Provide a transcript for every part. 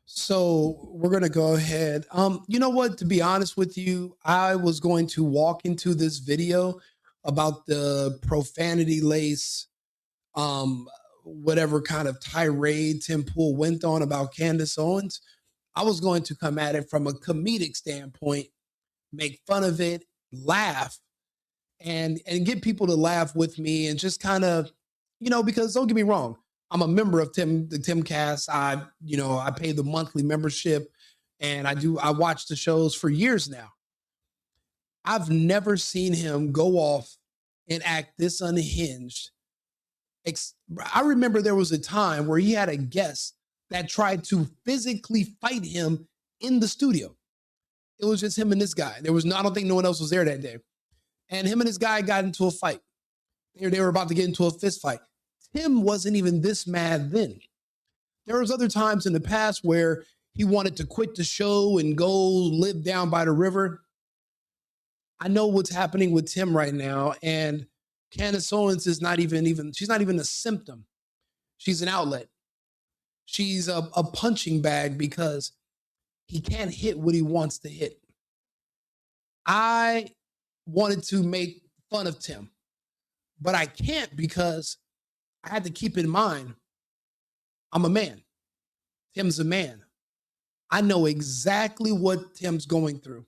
So we're gonna go ahead. You know what? To be honest with you, I was going to walk into this video about the profanity lace, um, whatever kind of tirade Tim Pool went on about Candace Owens. I was going to come at it from a comedic standpoint, make fun of it, laugh, and get people to laugh with me and just kind of, because don't get me wrong, I'm a member of the Timcast. I pay the monthly membership and I watch the shows for years now. I've never seen him go off and act this unhinged. I remember there was a time where he had a guest that tried to physically fight him in the studio. It was just him and this guy. I don't think no one else was there that day. And him and this guy got into a fight. They were about to get into a fist fight. Tim wasn't even this mad then. There was other times in the past where he wanted to quit the show and go live down by the river. I know what's happening with Tim right now, and Candace Owens is she's not even a symptom. She's an outlet. She's a punching bag because he can't hit what he wants to hit. I wanted to make fun of Tim, but I can't because I had to keep in mind I'm a man. Tim's a man. I know exactly what Tim's going through.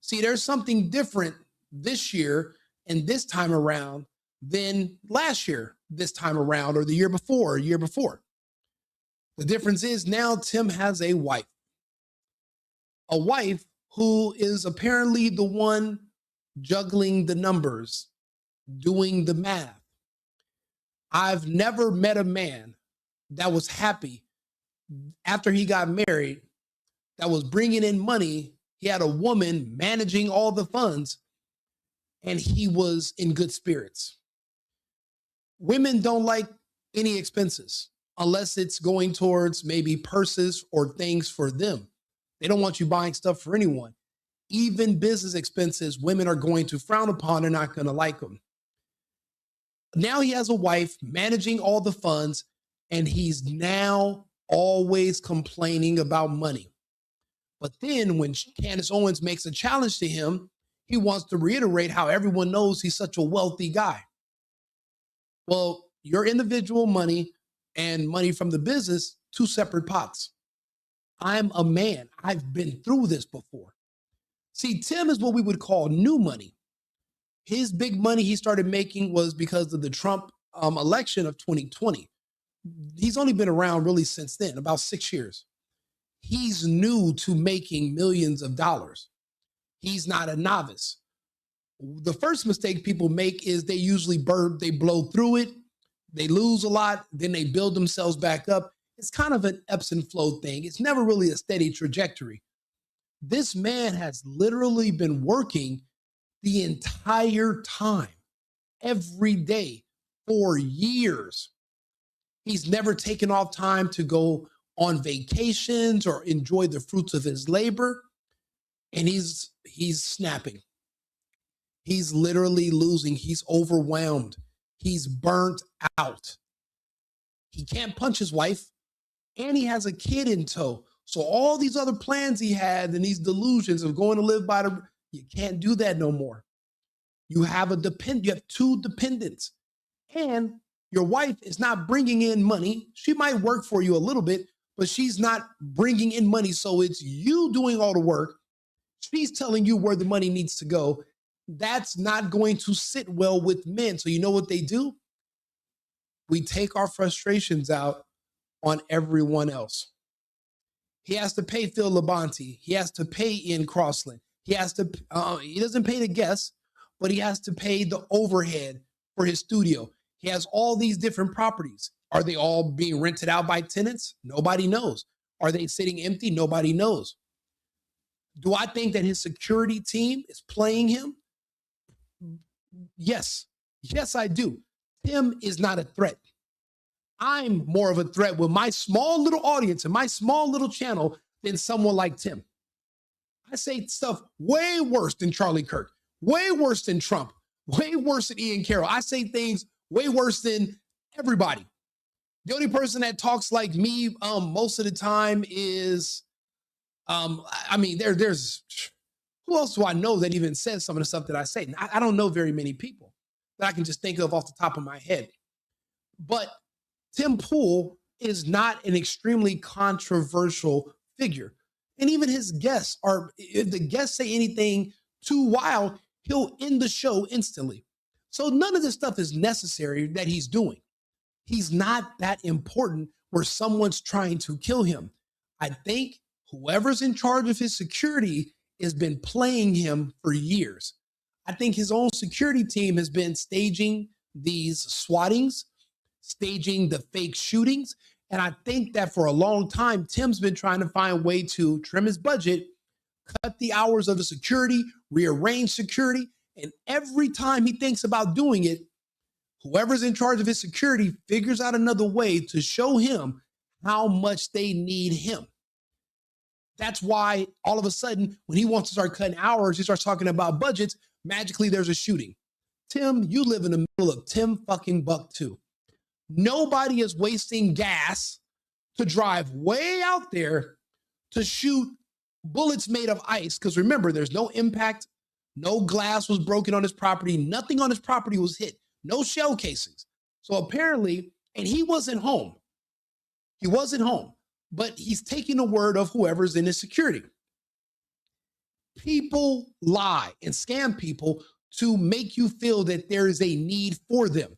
See, there's something different this year and this time around than last year, this time around, or the year before, The difference is now Tim has a wife who is apparently the one juggling the numbers, doing the math. I've never met a man that was happy after he got married, that was bringing in money. He had a woman managing all the funds, and he was in good spirits. Women don't like any expenses unless it's going towards maybe purses or things for them. They don't want you buying stuff for anyone. Even business expenses, women are going to frown upon. They're not going to like them. Now he has a wife managing all the funds, and he's now always complaining about money. But then when Candace Owens makes a challenge to him, he wants to reiterate how everyone knows he's such a wealthy guy. Well, your individual money and money from the business, two separate pots. I'm a man. I've been through this before. See, Tim is what we would call new money. His big money he started making was because of the Trump election of 2020. He's only been around really since then, about 6 years. He's new to making millions of dollars. He's not a novice. The first mistake people make is they usually they blow through it, they lose a lot, then they build themselves back up. It's kind of an ebbs and flow thing. It's never really a steady trajectory. This man has literally been working the entire time, every day, for years. He's never taken off time to go on vacations or enjoy the fruits of his labor. And he's snapping. He's literally losing. He's overwhelmed. He's burnt out. He can't punch his wife, and he has a kid in tow. So all these other plans he had and these delusions of going to live by you can't do that no more. You have you have two dependents, and your wife is not bringing in money. She might work for you a little bit, but she's not bringing in money. So it's you doing all the work. She's telling you where the money needs to go. That's not going to sit well with men. So you know what they do? We take our frustrations out on everyone else. He has to pay Phil Labonte. He has to pay Ian Crossland. He doesn't pay the guests, but he has to pay the overhead for his studio. He has all these different properties. Are they all being rented out by tenants? Nobody knows. Are they sitting empty? Nobody knows. Do I think that his security team is playing him? Yes. Yes, I do. Tim is not a threat. I'm more of a threat with my small little audience and my small little channel than someone like Tim. I say stuff way worse than Charlie Kirk, way worse than Trump, way worse than Ian Carroll. I say things way worse than everybody. The only person that talks like me most of the time is I mean, there's who else do I know that even says some of the stuff that I say? I don't know very many people that I can just think of off the top of my head. But Tim Pool is not an extremely controversial figure. And even his guests are, if the guests say anything too wild, he'll end the show instantly. So none of this stuff is necessary that he's doing. He's not that important where someone's trying to kill him. I think whoever's in charge of his security has been playing him for years. I think his own security team has been staging these swattings, staging the fake shootings. And I think that for a long time, Tim's been trying to find a way to trim his budget, cut the hours of the security, rearrange security. And every time he thinks about doing it, whoever's in charge of his security figures out another way to show him how much they need him. That's why all of a sudden, when he wants to start cutting hours, he starts talking about budgets, magically there's a shooting. Tim, you live in the middle of Tim fucking Buck-2. Nobody is wasting gas to drive way out there to shoot bullets made of ice. Because remember, there's no impact, no glass was broken on his property, nothing on his property was hit, no shell casings. So apparently, and he wasn't home. He wasn't home, but he's taking the word of whoever's in his security. People lie and scam people to make you feel that there is a need for them.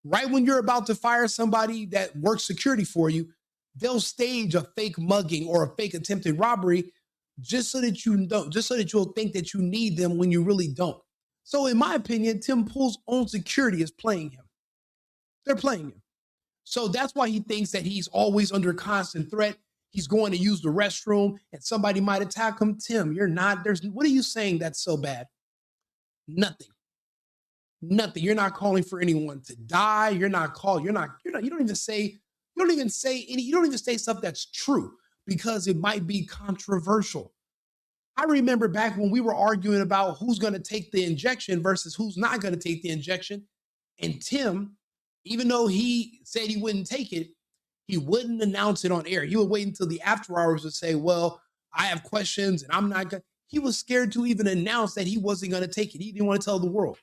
Right when you're about to fire somebody that works security for you, they'll stage a fake mugging or a fake attempted robbery just so that you'll think that you need them when you really don't. So in my opinion, Tim Pool's own security is playing him. They're playing him. So that's why he thinks that he's always under constant threat. He's going to use the restroom and somebody might attack him. Tim, you're not, what are you saying that's so bad? Nothing. You're not calling for anyone to die. You don't even say stuff that's true because it might be controversial. I remember back when we were arguing about who's going to take the injection versus who's not going to take the injection. And Tim, even though he said he wouldn't take it, he wouldn't announce it on air. He would wait until the after hours to say, well, I have questions and I'm not going to. He was scared to even announce that he wasn't going to take it. He didn't want to tell the world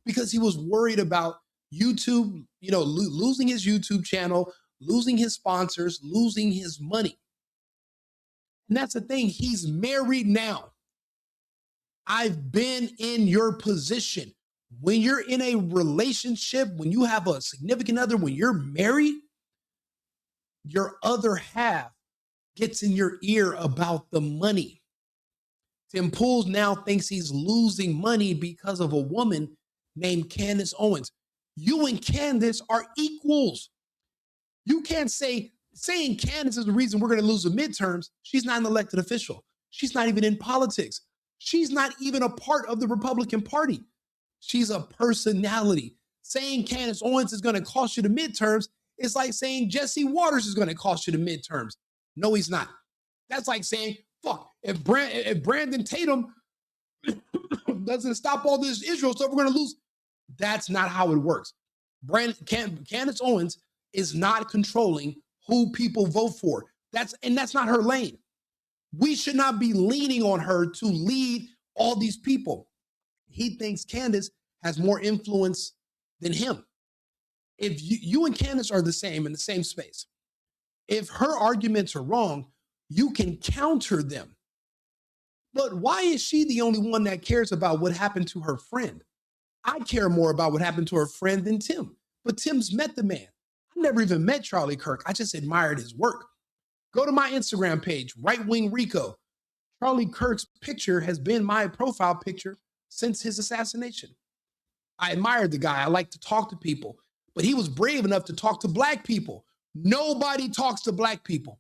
because he was worried about YouTube, losing his YouTube channel, losing his sponsors, losing his money. And that's the thing. He's married now. I've been in your position. When you're in a relationship, when you have a significant other, when you're married, your other half gets in your ear about the money. Tim Pool now thinks he's losing money because of a woman named Candace Owens. You and Candace are equals. You can't saying Candace is the reason we're going to lose the midterms. She's not an elected official. She's not even in politics. She's not even a part of the Republican Party. She's a personality. Saying Candace Owens is going to cost you the midterms is like saying Jesse Waters is going to cost you the midterms. No, he's not. That's like saying, fuck, if Brandon Tatum doesn't stop all this Israel stuff, we're going to lose. That's not how it works. Candace Owens is not controlling who people vote for. That's not her lane. We should not be leaning on her to lead all these people. He thinks Candace has more influence than him. If you and Candace are the same in the same space, if her arguments are wrong, you can counter them. But why is she the only one that cares about what happened to her friend? I care more about what happened to her friend than Tim. But Tim's met the man. I never even met Charlie Kirk. I just admired his work. Go to my Instagram page, Right Wing Rico. Charlie Kirk's picture has been my profile picture since his assassination. I admired the guy. I like to talk to people, but he was brave enough to talk to Black people. Nobody talks to Black people.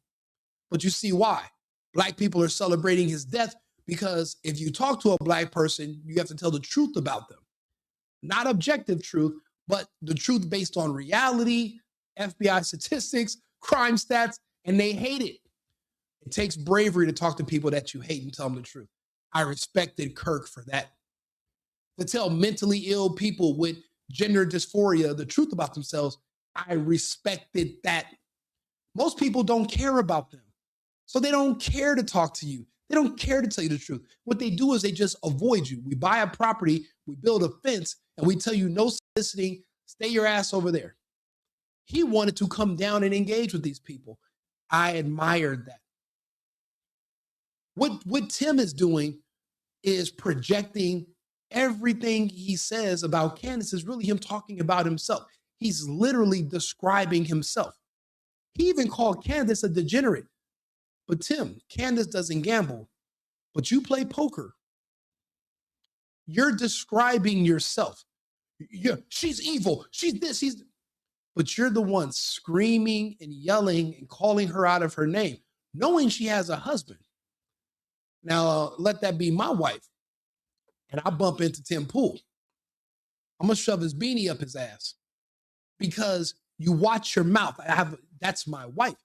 But you see why. Black people are celebrating his death because if you talk to a Black person, you have to tell the truth about them. Not objective truth, but the truth based on reality, FBI statistics, crime stats, and they hate it. It takes bravery to talk to people that you hate and tell them the truth. I respected Kirk for that. To tell mentally ill people with gender dysphoria the truth about themselves I respected that. Most people don't care about them. So they don't care to talk to you. They don't care to tell you the truth. What they do is they just avoid you. We buy a property, we build a fence, and we tell you no soliciting, stay your ass over there. He wanted to come down and engage with these people. I admired that. What Tim is doing is projecting everything he says about Candace is really him talking about himself. He's literally describing himself. He even called Candace a degenerate. But Tim, Candace doesn't gamble, but you play poker. You're describing yourself. Yeah, she's evil. She's this, but you're the one screaming and yelling and calling her out of her name, knowing she has a husband. Now, let that be my wife. And I bump into Tim Pool. I'm going to shove his beanie up his ass because you watch your mouth. That's my wife.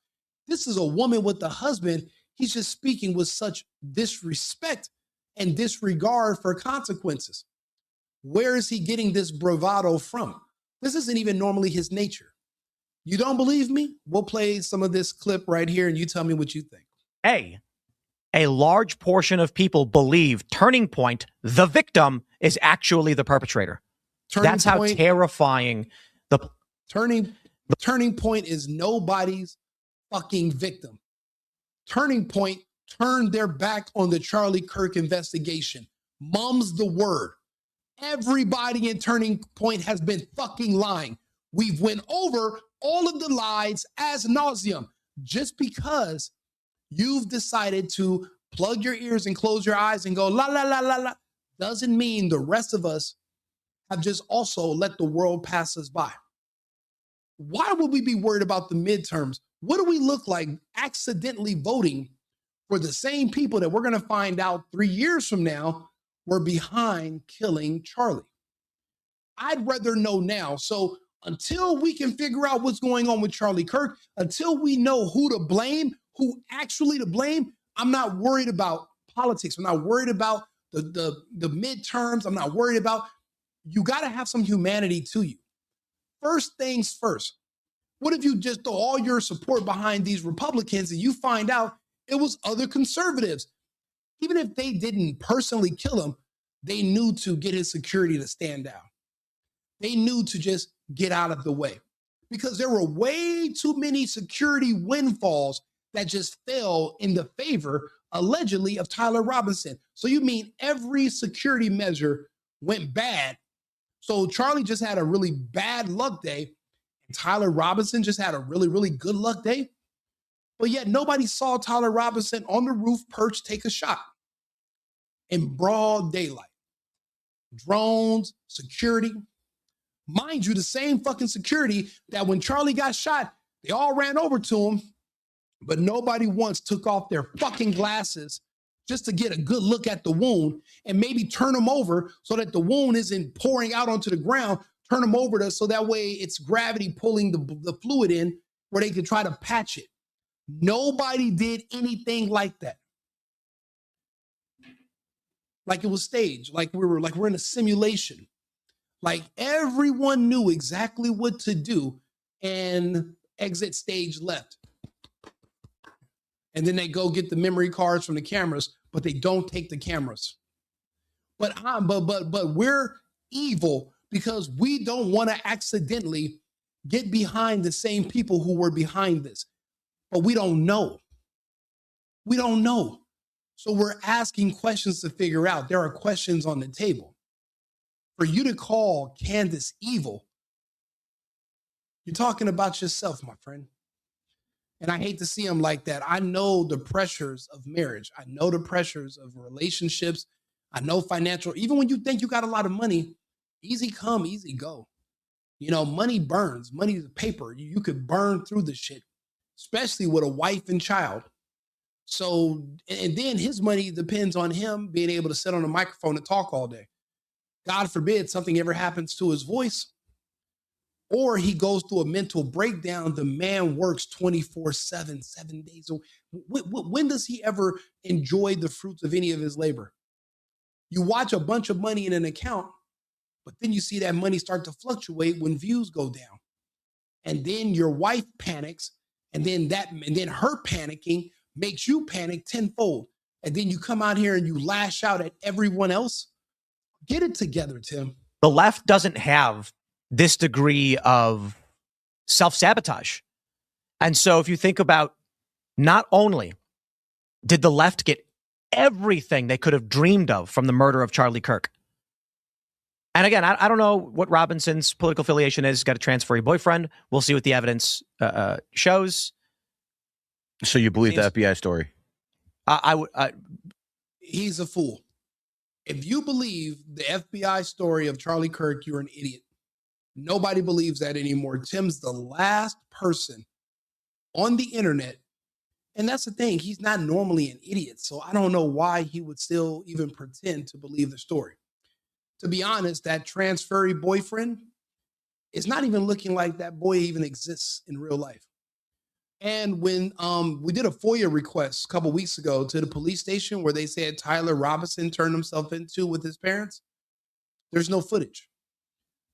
This is a woman with a husband. He's just speaking with such disrespect and disregard for consequences. Where is he getting this bravado from? This isn't even normally his nature. You don't believe me? We'll play some of this clip right here and you tell me what you think. A large portion of people believe Turning Point, the victim, is actually the perpetrator. That's how terrifying the Turning Point is nobody's fucking victim. Turning Point turned their back on the Charlie Kirk investigation. Mum's the word. Everybody in Turning Point has been fucking lying. We've went over all of the lies as nauseum. Just because you've decided to plug your ears and close your eyes and go la la la la la doesn't mean the rest of us have just also let the world pass us by. Why would we be worried about the midterms? What do we look like accidentally voting for the same people that we're going to find out 3 years from now were behind killing Charlie? I'd rather know now. So until we can figure out what's going on with Charlie Kirk, until we know who to blame, who actually to blame, I'm not worried about politics. I'm not worried about the midterms. I'm not worried about, you got to have some humanity to you. First things first. What if you just throw all your support behind these Republicans and you find out it was other conservatives? Even if they didn't personally kill him, they knew to get his security to stand down. They knew to just get out of the way because there were way too many security windfalls that just fell in the favor, allegedly, of Tyler Robinson. So you mean every security measure went bad? So Charlie just had a really bad luck day, and Tyler Robinson just had a really, really good luck day? But yet nobody saw Tyler Robinson on the roof perch take a shot in broad daylight. Drones, security. Mind you, the same fucking security that when Charlie got shot, they all ran over to him, but nobody once took off their fucking glasses just to get a good look at the wound and maybe turn them over so that the wound isn't pouring out onto the ground, turn them over to so that way it's gravity pulling the fluid in where they could try to patch it. Nobody did anything like that. Like it was staged, like we're in a simulation. Like everyone knew exactly what to do and exit stage left. And then they go get the memory cards from the cameras, but they don't take the cameras. But we're evil because we don't want to accidentally get behind the same people who were behind this. But we don't know. We don't know. So we're asking questions to figure out. There are questions on the table. For you to call Candace evil, you're talking about yourself, my friend. And I hate to see him like that. I know the pressures of marriage. I know the pressures of relationships. I know financial, even when you think you got a lot of money, easy come, easy go. You know, money burns. Money is paper. You could burn through the shit, especially with a wife and child. So, and then his money depends on him being able to sit on a microphone and talk all day. God forbid something ever happens to his voice, or he goes through a mental breakdown. The man works 24/7, 7 days a week. When does he ever enjoy the fruits of any of his labor? You watch a bunch of money in an account, but then you see that money start to fluctuate when views go down. and then your wife panics, and then her panicking makes you panic tenfold. And then you come out here and you lash out at everyone else. Get it together, Tim. The left doesn't have this degree of self-sabotage. And so if you think about, not only did the left get everything they could have dreamed of from the murder of Charlie Kirk. And again, I don't know what Robinson's political affiliation is. He's got a transferee boyfriend. We'll see what the evidence shows. So you believe the FBI story? He's a fool. If you believe the FBI story of Charlie Kirk, you're an idiot. Nobody believes that anymore. Tim's the last person on the internet. And that's the thing. He's not normally an idiot. So I don't know why he would still even pretend to believe the story. To be honest, that transferee boyfriend is not even looking like that boy even exists in real life. And when we did a FOIA request a couple weeks ago to the police station where they said Tyler Robinson turned himself into with his parents, there's no footage.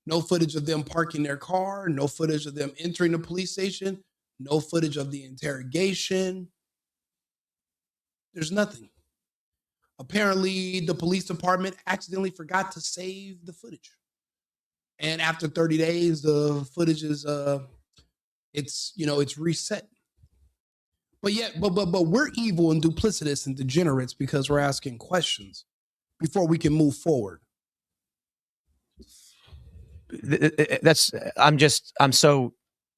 No footage of them parking their car, no footage of them entering the police station, no footage of the interrogation. There's nothing. Apparently, the police department accidentally forgot to save the footage. And after 30 days, the footage is it's reset. But we're evil and duplicitous and degenerates because we're asking questions before we can move forward.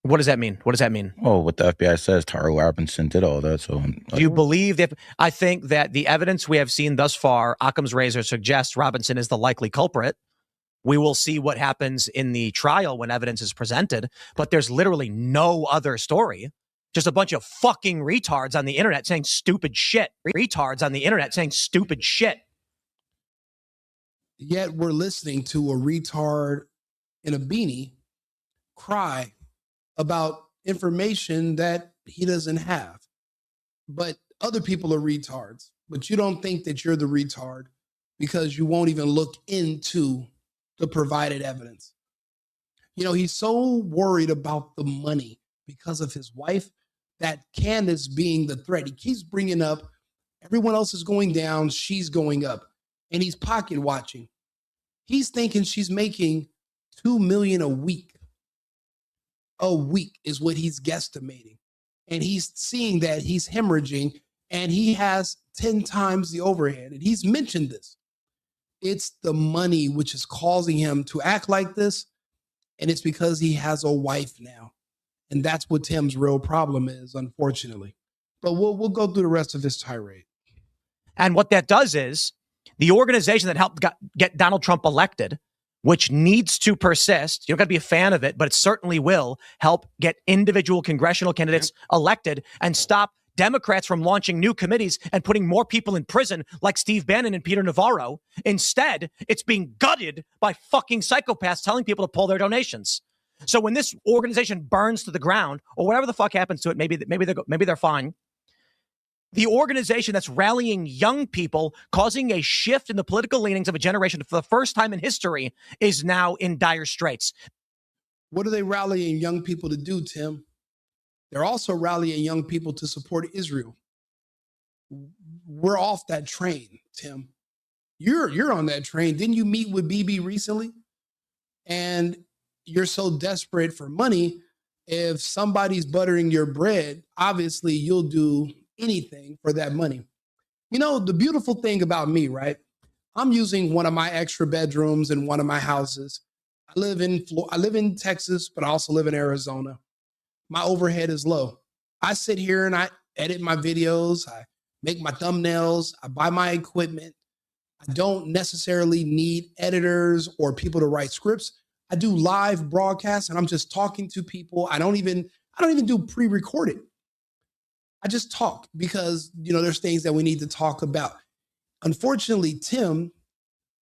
What does that mean? What does that mean? Oh, what the FBI says, Tyler Robinson did all that. So do you believe that? I think that the evidence we have seen thus far, Occam's razor, suggests Robinson is the likely culprit. We will see what happens in the trial when evidence is presented, but there's literally no other story. Just a bunch of fucking retards on the internet saying stupid shit. Retards on the internet saying stupid shit. Yet we're listening to a retard in a beanie cry about information that he doesn't have. But other people are retards. But you don't think that you're the retard because you won't even look into the provided evidence. You know, he's so worried about the money because of his wife, that Candace being the threat. He keeps bringing up everyone else is going down, she's going up, and he's pocket watching. He's thinking she's making $2 million a week. A week is what he's guesstimating. And he's seeing that he's hemorrhaging and he has 10 times the overhead. And he's mentioned this. It's the money which is causing him to act like this. And it's because he has a wife now. And that's what Tim's real problem is, unfortunately. But we'll go through the rest of his tirade. And what that does is the organization that helped get Donald Trump elected, which needs to persist. You don't got to be a fan of it, but it certainly will help get individual congressional candidates elected and stop Democrats from launching new committees and putting more people in prison like Steve Bannon and Peter Navarro. Instead, it's being gutted by fucking psychopaths telling people to pull their donations. So when this organization burns to the ground or whatever the fuck happens to it, maybe they're fine. The organization that's rallying young people, causing a shift in the political leanings of a generation for the first time in history, is now in dire straits. What are they rallying young people to do, Tim? They're also rallying young people to support Israel. We're off that train, Tim. You're on that train. Didn't you meet with BB recently? And you're so desperate for money. If somebody's buttering your bread, obviously you'll do anything for that money. You know, the beautiful thing about me, right? I'm using one of my extra bedrooms in one of my houses. I live in Texas, but I also live in Arizona. My overhead is low. I sit here and I edit my videos. I make my thumbnails. I buy my equipment. I don't necessarily need editors or people to write scripts. I do live broadcasts and I'm just talking to people. I don't even do pre-recorded. I just talk because, you know, there's things that we need to talk about. Unfortunately, Tim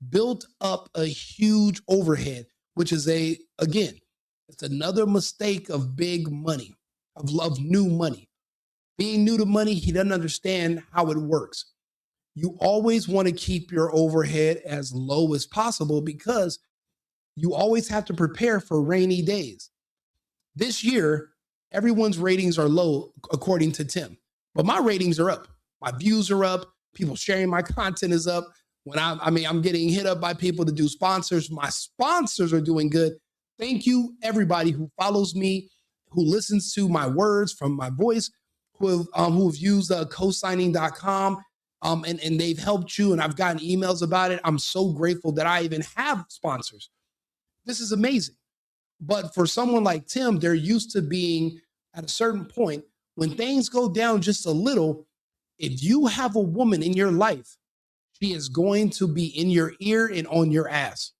built up a huge overhead, which is it's another mistake of big money, of new money. Being new to money, he doesn't understand how it works. You always want to keep your overhead as low as possible because you always have to prepare for rainy days. This year, everyone's ratings are low, according to Tim. But my ratings are up. My views are up. People sharing my content is up. When I'm getting hit up by people to do sponsors. My sponsors are doing good. Thank you, everybody who follows me, who listens to my words from my voice, who have used cosigning.com, and they've helped you, and I've gotten emails about it. I'm so grateful that I even have sponsors. This is amazing. But for someone like Tim, they're used to being at a certain point when things go down just a little. If you have a woman in your life, she is going to be in your ear and on your ass.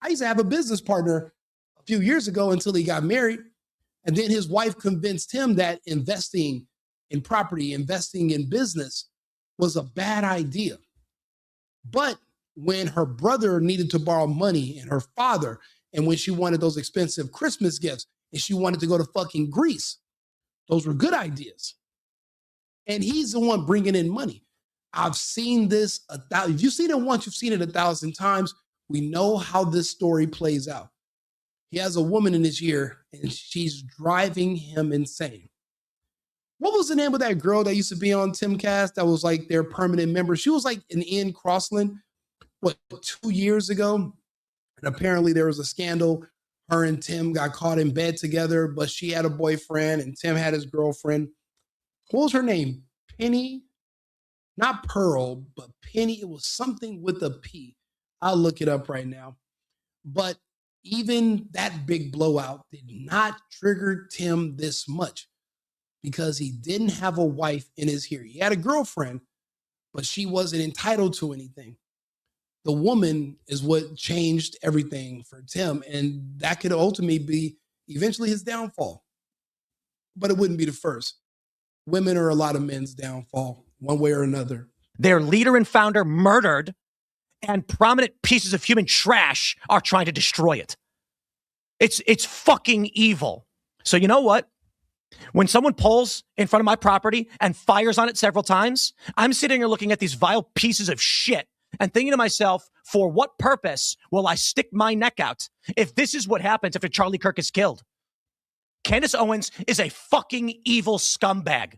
I used to have a business partner a few years ago until he got married. And then his wife convinced him that investing in property, investing in business was a bad idea. But when her brother needed to borrow money and her father, and when she wanted those expensive Christmas gifts and she wanted to go to fucking Greece, those were good ideas. And he's the one bringing in money. I've seen this if you've seen it once, you've seen it 1,000 times. We know how this story plays out. He has a woman in his ear and she's driving him insane. What was the name of that girl that used to be on Timcast that was like their permanent member? She was like an Ian Crossland, 2 years ago? And apparently there was a scandal. Her and Tim got caught in bed together, but she had a boyfriend and Tim had his girlfriend. What was her name? Penny? Not Pearl, but Penny. It was something with a P. I'll look it up right now. But even that big blowout did not trigger Tim this much because he didn't have a wife in his ear. He had a girlfriend, but she wasn't entitled to anything. The woman is what changed everything for Tim, and that could ultimately be eventually his downfall. But it wouldn't be the first. Women are a lot of men's downfall, one way or another. Their leader and founder murdered, and prominent pieces of human trash are trying to destroy it. It's fucking evil. So you know what? When someone pulls in front of my property and fires on it several times, I'm sitting here looking at these vile pieces of shit and thinking to myself, for what purpose will I stick my neck out if this is what happens after Charlie Kirk is killed? Candace Owens is a fucking evil scumbag.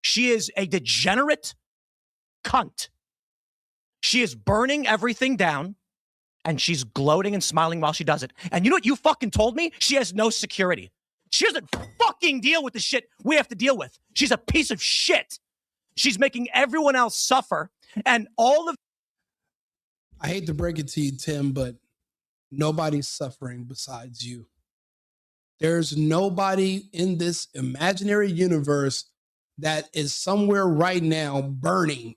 She is a degenerate cunt. She is burning everything down, and she's gloating and smiling while she does it. And you know what you fucking told me? She has no security. She doesn't fucking deal with the shit we have to deal with. She's a piece of shit. She's making everyone else suffer, and all of... I hate to break it to you, Tim, but nobody's suffering besides you. There's nobody in this imaginary universe that is somewhere right now burning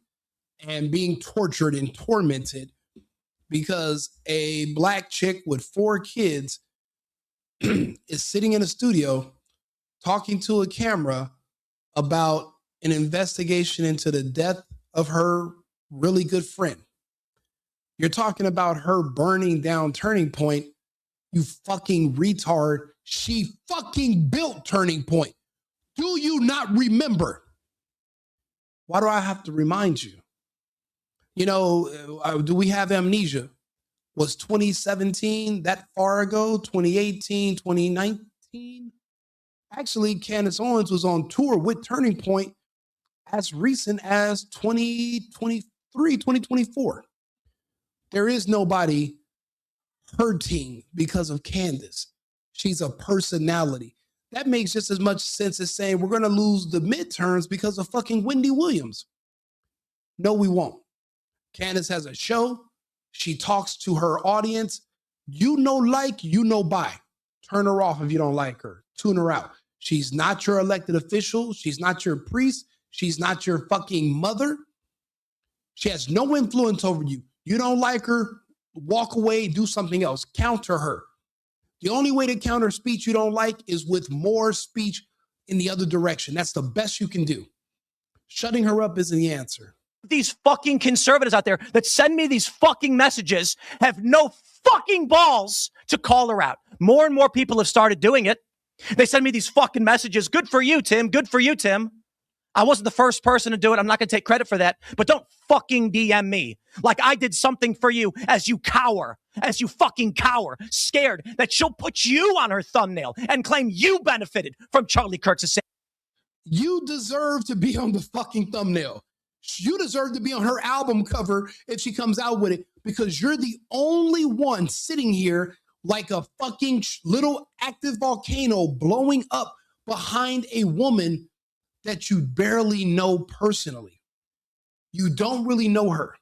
and being tortured and tormented because a black chick with 4 kids is sitting in a studio talking to a camera about an investigation into the death of her really good friend. You're talking about her burning down Turning Point. You fucking retard. She fucking built Turning Point. Do you not remember? Why do I have to remind you? You know, do we have amnesia? Was 2017 that far ago? 2018, 2019? Actually, Candace Owens was on tour with Turning Point as recent as 2023, 2024. There is nobody hurting because of Candace. She's a personality. That makes just as much sense as saying we're going to lose the midterms because of fucking Wendy Williams. No, we won't. Candace has a show. She talks to her audience. You know, like, you know, buy. Turn her off if you don't like her. Tune her out. She's not your elected official. She's not your priest. She's not your fucking mother. She has no influence over you. You don't like her, walk away, do something else. Counter her. The only way to counter speech you don't like is with more speech in the other direction. That's the best you can do. Shutting her up isn't the answer. These fucking conservatives out there that send me these fucking messages have no fucking balls to call her out. More and more people have started doing it. They send me these fucking messages. Good for you, Tim. Good for you, Tim. I wasn't the first person to do it. I'm not going to take credit for that. But don't fucking DM me like I did something for you as you fucking cower, scared that she'll put you on her thumbnail and claim you benefited from Charlie Kirk's. You deserve to be on the fucking thumbnail. You deserve to be on her album cover if she comes out with it, because you're the only one sitting here like a fucking little active volcano blowing up behind a woman that you barely know personally. You don't really know her.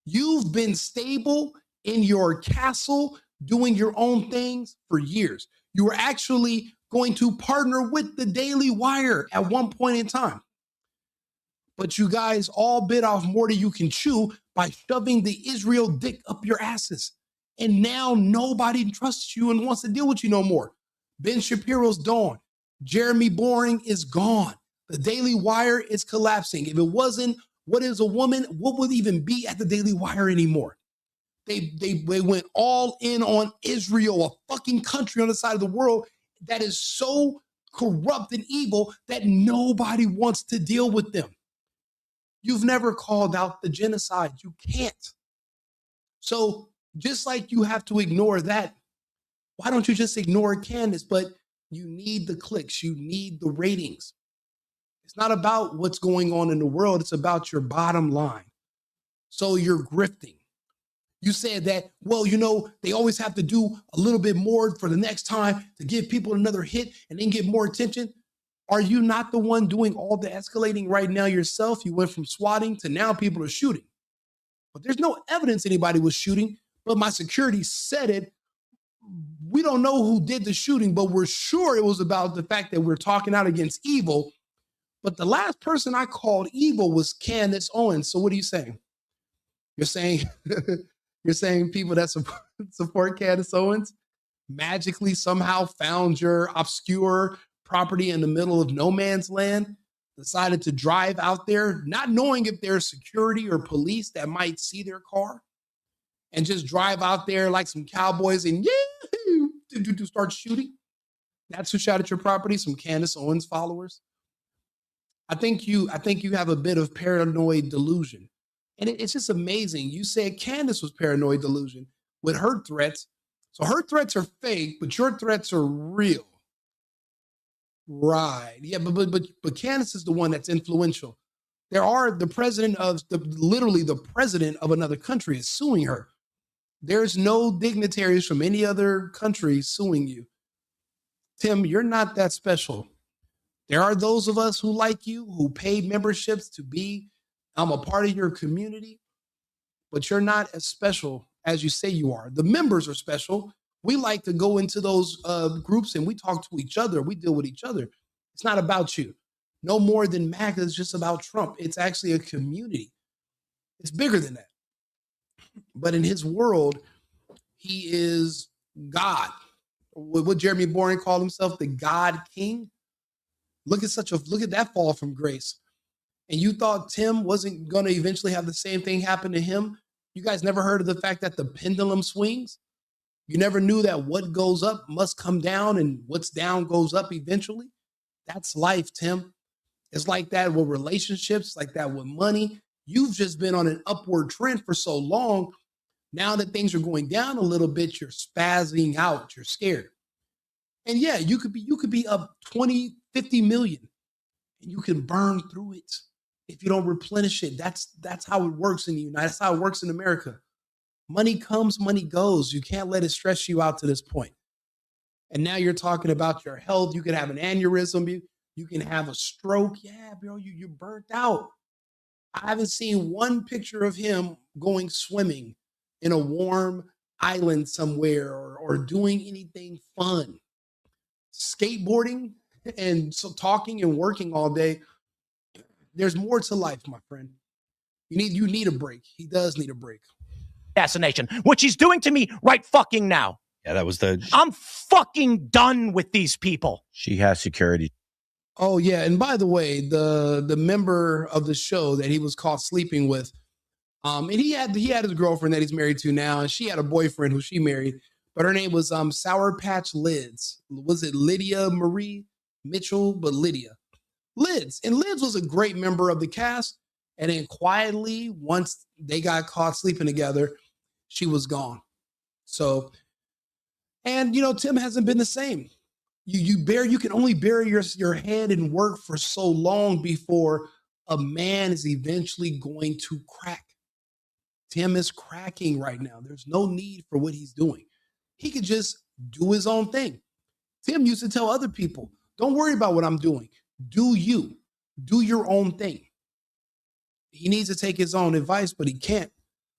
You've been stable in your castle doing your own things for years. You were actually going to partner with the Daily Wire at one point in time. But you guys all bit off more than you can chew by shoving the Israel dick up your asses. And now nobody trusts you and wants to deal with you no more. Ben Shapiro's gone. Jeremy Boring is gone. The Daily Wire is collapsing. If it wasn't What Is a Woman, what would even be at the Daily Wire anymore? They went all in on Israel, a fucking country on the side of the world that is so corrupt and evil that nobody wants to deal with them. You've never called out the genocide. You can't. So just like you have to ignore that, why don't you just ignore Candace? But you need the clicks. You need the ratings. It's not about what's going on in the world. It's about your bottom line. So you're grifting. You said that, well, you know, they always have to do a little bit more for the next time to give people another hit and then get more attention. Are you not the one doing all the escalating right now yourself? You went from swatting to now people are shooting. But there's no evidence anybody was shooting, but my security said it. We don't know who did the shooting, but we're sure it was about the fact that we're talking out against evil. But the last person I called evil was Candace Owens. So what are you saying? You're saying you're saying people that support Candace Owens magically somehow found your obscure property in the middle of no man's land, decided to drive out there, not knowing if there's security or police that might see their car, and just drive out there like some cowboys and to start shooting? That's who shot at your property, some Candace Owens followers. I think you have a bit of paranoid delusion. And it's just amazing. You said Candace was paranoid delusion with her threats. So her threats are fake, but your threats are real. Right. Yeah, but Candace is the one that's influential. The president of literally the president of another country is suing her. There's no dignitaries from any other country suing you. Tim, you're not that special. There are those of us who like you, who paid memberships to be a part of your community, but you're not as special as you say you are. The members are special. We like to go into those groups and we talk to each other. We deal with each other. It's not about you. No more than MAGA is just about Trump. It's actually a community. It's bigger than that. But in his world, he is God. What Jeremy Boring called himself, the God King. Look at that fall from grace. And you thought Tim wasn't going to eventually have the same thing happen to him? You guys never heard of the fact that the pendulum swings? You never knew that what goes up must come down and what's down goes up eventually? That's life, Tim. It's like that with relationships, like that with money. You've just been on an upward trend for so long. Now that things are going down a little bit, you're spazzing out. You're scared. And yeah, you could be up 20, 50 million and you can burn through it if you don't replenish it. That's how it works in the United States. That's how it works in America. Money comes, money goes. You can't let it stress you out to this point. And now you're talking about your health. You can have an aneurysm. You can have a stroke. Yeah, bro, you're burnt out. I haven't seen one picture of him going swimming in a warm island somewhere or doing anything fun. Skateboarding and so talking and working all day. There's more to life, my friend. You need a break. He does need a break. Assassination, which he's doing to me right fucking now. Yeah, that was I'm fucking done with these people. She has security. Oh yeah, and by the way, the member of the show that he was caught sleeping with, and he had his girlfriend that he's married to now, and she had a boyfriend who she married, but her name was Sour Patch Lids. Was it Lydia Marie Mitchell? But Lydia. Lids. And Lids was a great member of the cast. And then quietly, once they got caught sleeping together, she was gone. So, and Tim hasn't been the same. You can only bury your head in work for so long before a man is eventually going to crack. Tim is cracking right now. There's no need for what he's doing. He could just do his own thing. Tim used to tell other people, don't worry about what I'm doing. Do you. Do your own thing. He needs to take his own advice, but he can't.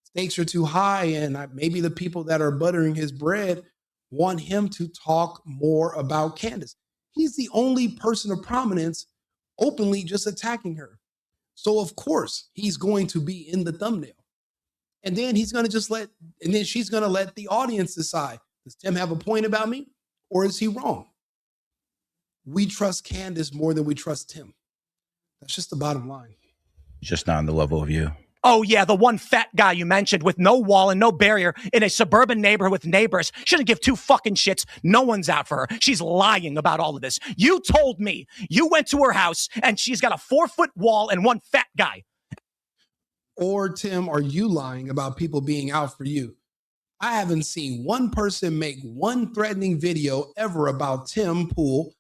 Stakes are too high, and maybe the people that are buttering his bread want him to talk more about Candace. He's the only person of prominence openly just attacking her. So, of course, he's going to be in the thumbnail. And then he's going to she's going to let the audience decide, does Tim have a point about me or is he wrong? We trust Candace more than we trust Tim. That's just the bottom line. Just not on the level of you. Oh, yeah, the one fat guy you mentioned with no wall and no barrier in a suburban neighborhood with neighbors shouldn't give two fucking shits. No one's out for her. She's lying about all of this. You told me you went to her house and she's got a 4-foot wall and one fat guy. Or, Tim, are you lying about people being out for you? I haven't seen one person make one threatening video ever about Tim Pool,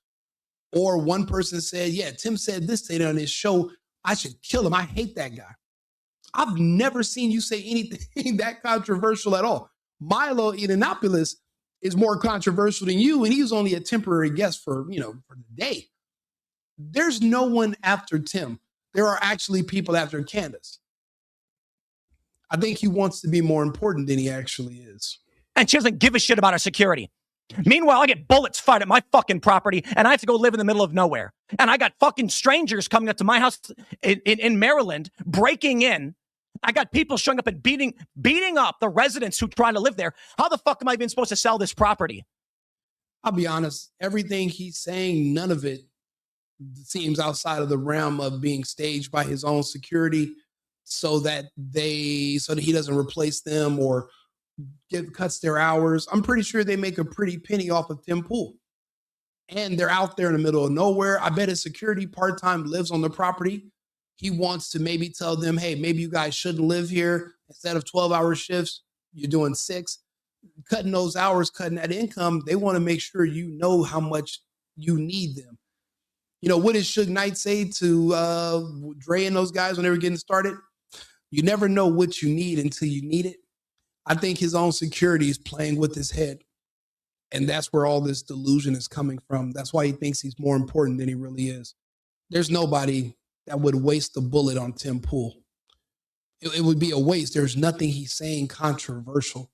or one person said, yeah, Tim said this today on his show, I should kill him. I hate that guy. I've never seen you say anything that controversial at all. Milo Yiannopoulos is more controversial than you, and he was only a temporary guest for the day. There's no one after Tim. There are actually people after Candace. I think he wants to be more important than he actually is. And she doesn't give a shit about our security. Meanwhile, I get bullets fired at my fucking property and I have to go live in the middle of nowhere. And I got fucking strangers coming up to my house in Maryland, breaking in. I got people showing up and beating up the residents who trying to live there. How the fuck am I even supposed to sell this property? I'll be honest. Everything he's saying, none of it seems outside of the realm of being staged by his own security so that he doesn't replace them or cuts their hours. I'm pretty sure they make a pretty penny off of Tim Pool. And they're out there in the middle of nowhere. I bet his security part-time lives on the property. He wants to maybe tell them, hey, maybe you guys shouldn't live here. Instead of 12-hour shifts, you're doing 6. Cutting those hours, cutting that income, they want to make sure you know how much you need them. What did Suge Knight say to Dre and those guys when they were getting started? You never know what you need until you need it. I think his own security is playing with his head. And that's where all this delusion is coming from. That's why he thinks he's more important than he really is. There's nobody that would waste a bullet on Tim Pool. It would be a waste. There's nothing he's saying controversial.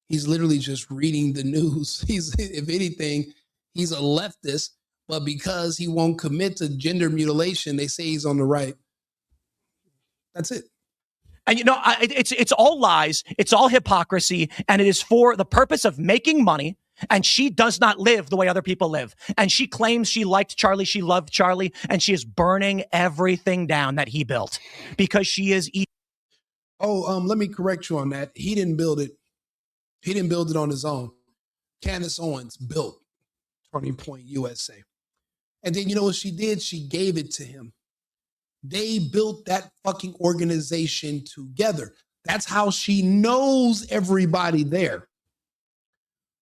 He's literally just reading the news. If anything, he's a leftist, but because he won't commit to gender mutilation, they say he's on the right. That's it. And it's all lies, it's all hypocrisy, and it is for the purpose of making money. And she does not live the way other people live. And she claims she liked Charlie, she loved Charlie, and she is burning everything down that he built because she is let me correct you on that. He didn't build it. He didn't build it on his own. Candace Owens built Turning Point USA. And then you know what she did? She gave it to him. They built that fucking organization together. That's how she knows everybody there.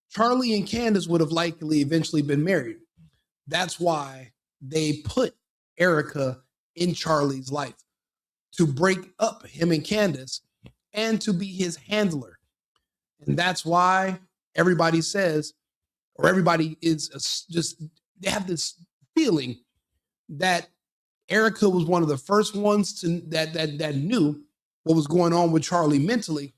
Charlie and Candace would have likely eventually been married. That's why they put Erica in Charlie's life to break up him and Candace and to be his handler. And that's why everybody says, or everybody is just, they have this feeling that Erica was one of the first ones that knew what was going on with Charlie mentally.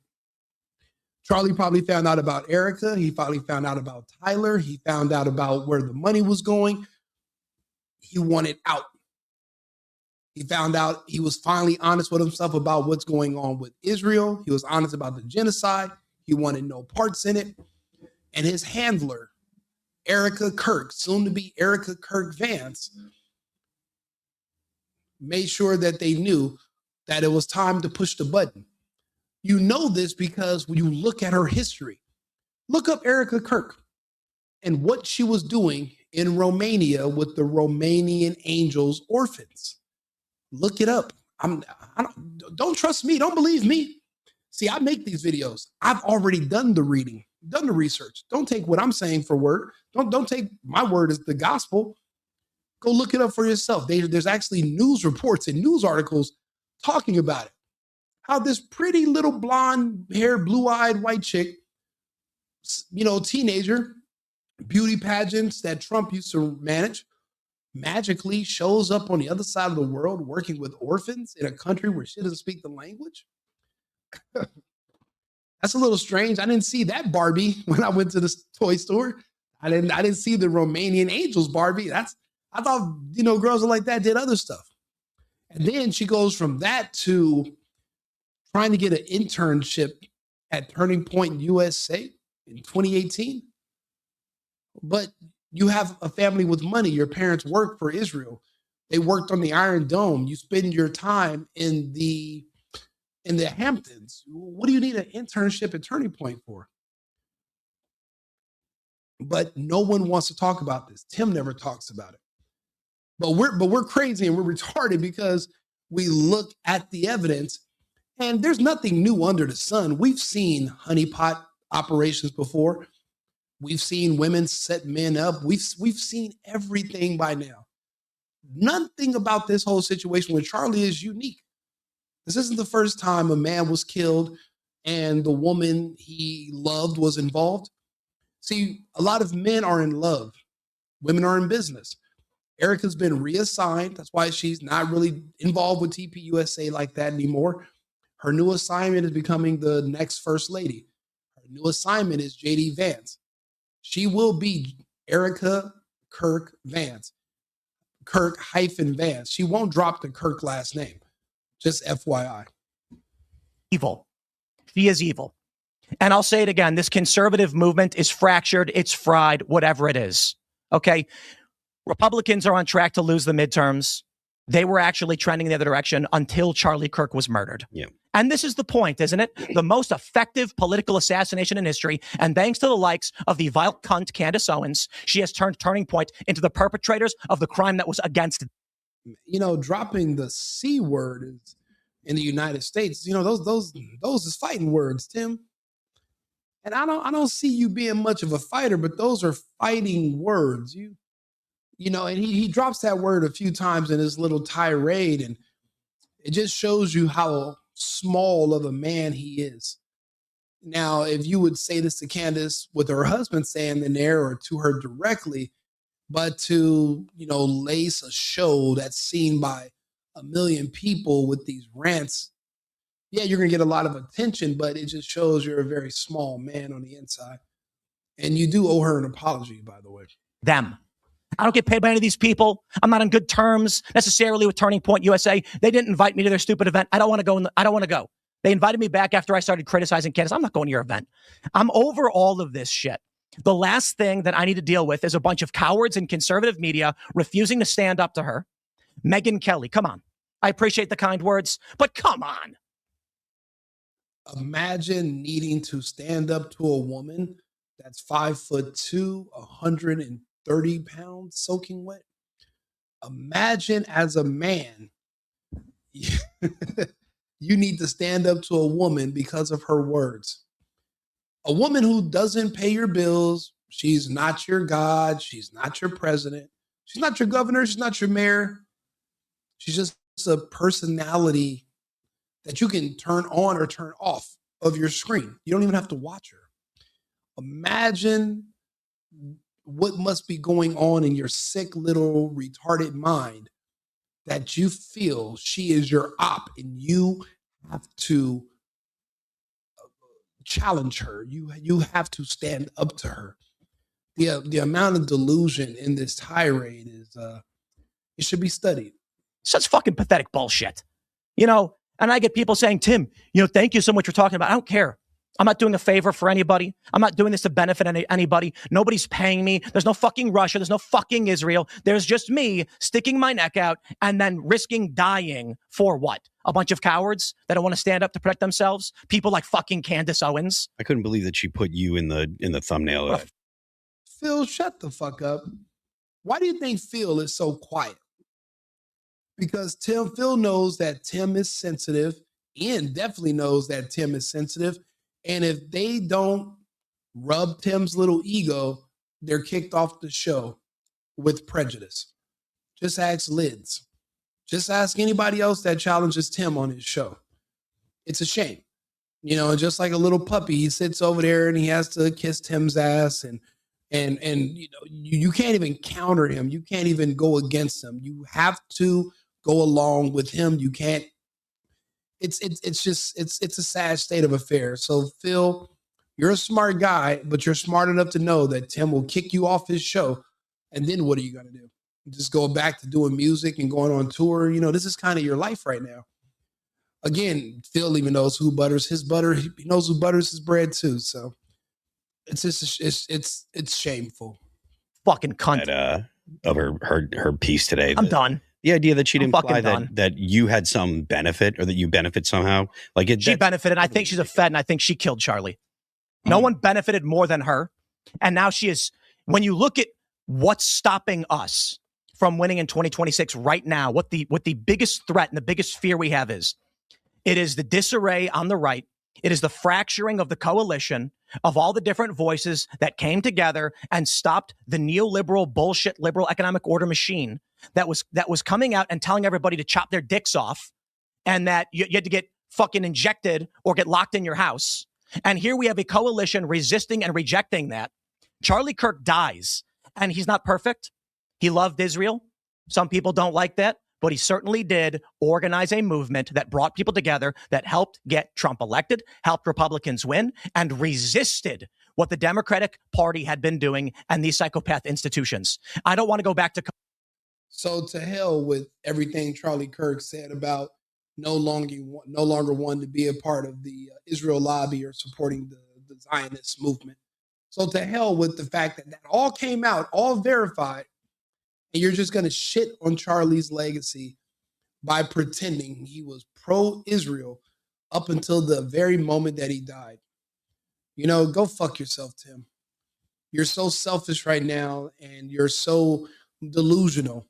Charlie probably found out about Erica. He probably found out about Tyler. He found out about where the money was going. He wanted out. He found out he was finally honest with himself about what's going on with Israel. He was honest about the genocide. He wanted no parts in it. And his handler, Erica Kirk, soon to be Erica Kirk Vance, made sure that they knew that it was time to push the button. You know this because when you look at her history, look up Erica Kirk and what she was doing in Romania with the Romanian Angels orphans. Look it up. Don't trust me. Don't believe me. See, I make these videos. I've already done the reading, done the research. Don't take what I'm saying for word. Don't take my word as the gospel. Go look it up for yourself. There's actually news reports and news articles talking about it. How this pretty little blonde-haired, blue-eyed white chick, teenager, beauty pageants that Trump used to manage, magically shows up on the other side of the world working with orphans in a country where she doesn't speak the language. That's a little strange. I didn't see that Barbie when I went to the toy store. I didn't see the Romanian Angels Barbie. I thought, girls like that did other stuff. And then she goes from that to trying to get an internship at Turning Point USA in 2018. But you have a family with money. Your parents work for Israel. They worked on the Iron Dome. You spend your time in the Hamptons. What do you need an internship at Turning Point for? But no one wants to talk about this. Tim never talks about it. But we're crazy and we're retarded because we look at the evidence and there's nothing new under the sun. We've seen honeypot operations before. We've seen women set men up. We've seen everything by now. Nothing about this whole situation with Charlie is unique. This isn't the first time a man was killed and the woman he loved was involved. See, a lot of men are in love. Women are in business. Erica's been reassigned. That's why she's not really involved with TPUSA like that anymore. Her new assignment is becoming the next first lady. Her new assignment is JD Vance. She will be Erica Kirk Vance. Kirk-Vance. She won't drop the Kirk last name. Just FYI. Evil. She is evil. And I'll say it again. This conservative movement is fractured. It's fried, whatever it is. Okay. Republicans are on track to lose the midterms. They were actually trending in the other direction until Charlie Kirk was murdered. Yeah. And this is the point, isn't it? The most effective political assassination in history. And thanks to the likes of the vile cunt Candace Owens, she has turned Turning Point into the perpetrators of the crime that was against it. Dropping the C word is in the United States, those is fighting words, Tim. And I don't see you being much of a fighter, but those are fighting words. And he drops that word a few times in his little tirade, and it just shows you how small of a man he is. Now, if you would say this to Candace with her husband standing there or to her directly, but to, lace a show that's seen by 1 million people with these rants, yeah, you're going to get a lot of attention, but it just shows you're a very small man on the inside. And you do owe her an apology, by the way. Them. I don't get paid by any of these people. I'm not on good terms necessarily with Turning Point USA. They didn't invite me to their stupid event. I don't want to go. I don't want to go. They invited me back after I started criticizing Candace. I'm not going to your event. I'm over all of this shit. The last thing that I need to deal with is a bunch of cowards in conservative media refusing to stand up to her. Megyn Kelly, come on. I appreciate the kind words, but come on. Imagine needing to stand up to a woman that's 5'2", 130 pounds, soaking wet. Imagine as a man, you need to stand up to a woman because of her words. A woman who doesn't pay your bills. She's not your God. She's not your president. She's not your governor. She's not your mayor. She's just a personality that you can turn on or turn off of your screen. You don't even have to watch her. Imagine what must be going on in your sick little retarded mind that you feel she is your op and you have to challenge her. You have to stand up to her. The amount of delusion in this tirade is it should be studied. Such fucking pathetic bullshit. And I get people saying, Tim, thank you so much for talking about it. I don't care. I'm not doing a favor for anybody. I'm not doing this to benefit anybody. Nobody's paying me. There's no fucking Russia. There's no fucking Israel. There's just me sticking my neck out and then risking dying for what? A bunch of cowards that don't want to stand up to protect themselves? People like fucking Candace Owens? I couldn't believe that she put you in the thumbnail. Phil, shut the fuck up. Why do you think Phil is so quiet? Because Phil knows that Tim is sensitive. Ian definitely knows that Tim is sensitive. And if they don't rub Tim's little ego, they're kicked off the show with prejudice. Just ask Lids. Just ask anybody else that challenges Tim on his show. It's a shame. You know, just like a little puppy, he sits over there and he has to kiss Tim's ass, and you know, you can't even counter him. You can't even go against him. You have to go along with him. You can't. It's a sad state of affairs. So Phil, you're a smart guy, but you're smart enough to know that Tim will kick you off his show, and then what are you gonna do? Just go back to doing music and going on tour? You know, this is kind of your life right now. Again, Phil even knows who butters his butter. He knows who butters his bread too. So it's just it's shameful. Fucking cunt. Of her piece today. I'm done. The idea that she'd imply done. that you had some benefit, or that you benefit somehow. Like she benefited. I think she's a Fed, and I think she killed Charlie. No one benefited more than her. And now she is, when you look at what's stopping us from winning in 2026 right now, what the biggest threat and the biggest fear we have is, it is the disarray on the right. It is the fracturing of the coalition of all the different voices that came together and stopped the neoliberal bullshit liberal economic order machine that was coming out and telling everybody to chop their dicks off, and that you had to get fucking injected or get locked in your house. And here we have a coalition resisting and rejecting that. Charlie Kirk dies, and he's not perfect. He loved Israel. Some people don't like that, but he certainly did organize a movement that brought people together, that helped get Trump elected, helped Republicans win, and resisted what the Democratic Party had been doing and these psychopath institutions. I don't want to go back to... So to hell with everything Charlie Kirk said about no longer wanting to be a part of the Israel lobby or supporting the Zionist movement. So to hell with the fact that all came out, all verified, and you're just going to shit on Charlie's legacy by pretending he was pro-Israel up until the very moment that he died. You know, go fuck yourself, Tim. You're so selfish right now, and you're so delusional.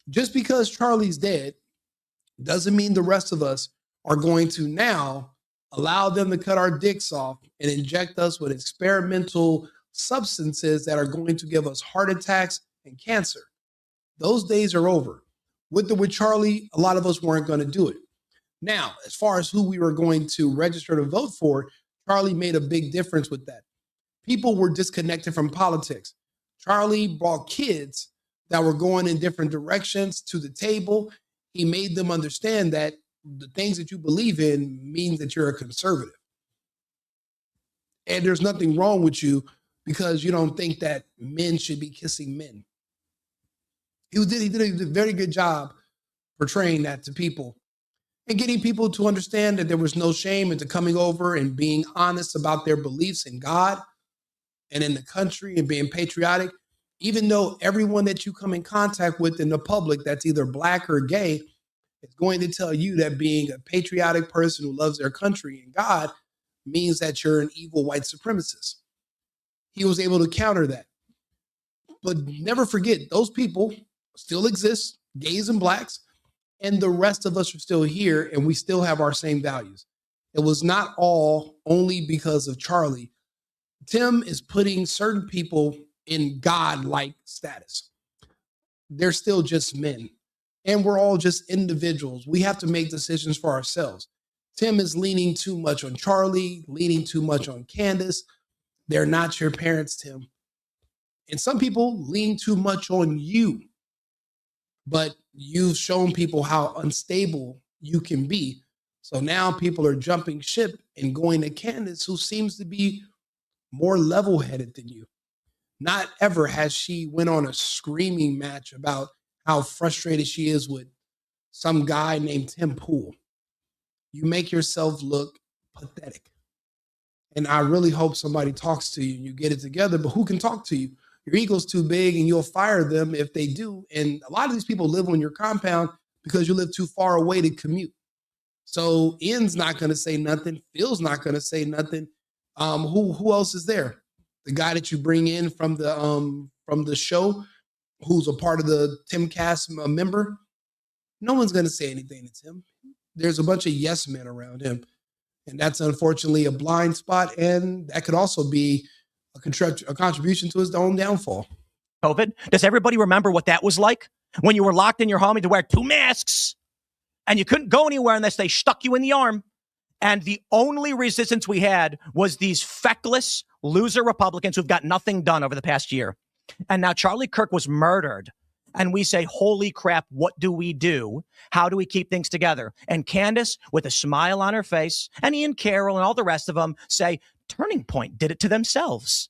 Just because Charlie's dead doesn't mean the rest of us are going to now allow them to cut our dicks off and inject us with experimental substances that are going to give us heart attacks and cancer. Those days are over. With Charlie, a lot of us weren't going to do it. Now, as far as who we were going to register to vote for, Charlie made a big difference with that. People were disconnected from politics. Charlie brought kids that were going in different directions to the table. He made them understand that the things that you believe in means that you're a conservative. And there's nothing wrong with you because you don't think that men should be kissing men. He did a very good job portraying that to people and getting people to understand that there was no shame into coming over and being honest about their beliefs in God and in the country and being patriotic. Even though everyone that you come in contact with in the public that's either black or gay is going to tell you that being a patriotic person who loves their country and God means that you're an evil white supremacist. He was able to counter that. But never forget, those people still exist, gays and blacks, and the rest of us are still here, and we still have our same values. It was not all only because of Charlie. Tim is putting certain people in God-like status. They're still just men, and we're all just individuals. We have to make decisions for ourselves. Tim is leaning too much on Charlie, leaning too much on Candace. They're not your parents, Tim. And some people lean too much on you, but you've shown people how unstable you can be. So now people are jumping ship and going to Candace, who seems to be more level-headed than you. Not ever has she went on a screaming match about how frustrated she is with some guy named Tim Pool. You make yourself look pathetic. And I really hope somebody talks to you and you get it together, but who can talk to you? Your ego's too big and you'll fire them if they do. And a lot of these people live on your compound because you live too far away to commute. So Ian's not going to say nothing. Phil's not going to say nothing. Who else is there? The guy that you bring in from the show, who's a part of the Timcast member, no one's going to say anything to Tim. There's a bunch of yes men around him. And that's unfortunately a blind spot. And that could also be a contribution to his own downfall. COVID. Does everybody remember what that was like? When you were locked in your home, you had to wear 2 masks and you couldn't go anywhere unless they stuck you in the arm. And the only resistance we had was these feckless loser Republicans who've got nothing done over the past year. And now Charlie Kirk was murdered. And we say, holy crap, what do we do? How do we keep things together? And Candace, with a smile on her face, and Ian Carroll and all the rest of them say, Turning Point did it to themselves.